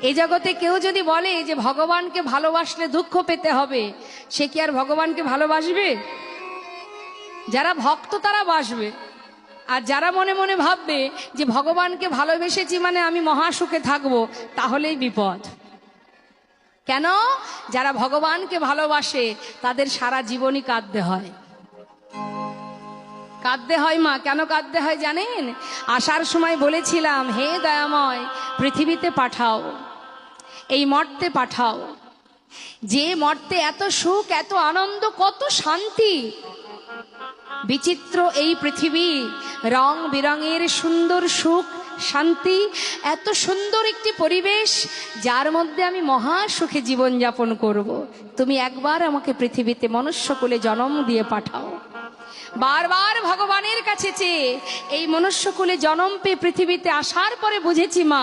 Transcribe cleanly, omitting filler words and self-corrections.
এই জগতে কেউ যদি বলে যে ভগবানকে ভালোবাসলে দুঃখ পেতে হবে, সে কি আর ভগবানকে ভালোবাসবে? যারা ভক্ত তারা বাসবে, আর যারা মনে মনে ভাববে যে ভগবানকে ভালোবেসেছি মানে আমি মহাসুখে থাকবো, তাহলেই বিপদ। কেন? যারা ভগবানকে ভালোবাসে তাদের সারা জীবনই কাঁদতে হয়। কাঁদতে হয় মা, কেন কাঁদতে হয় জানেন? আসার সময় বলেছিলাম, হে দয়াময়, পৃথিবীতে পাঠাও, এই মর্তে পাঠাও, যে মর্তে এত সুখ, এত আনন্দ, কত শান্তি, বিচিত্র এই পৃথিবী, রং বেরঙের সুন্দর সুখ শান্তি, এত সুন্দর একটি পরিবেশ যার মধ্যে আমি মহা সুখে জীবনযাপন করব। তুমি একবার আমাকে পৃথিবীতে মনুষ্যকুলে জন্ম দিয়ে পাঠাও। বারবার ভগবানের কাছে চেয়ে এই মনুষ্যকুলে জন্ম পেয়ে পৃথিবীতে আসার পরে বুঝেছি মা,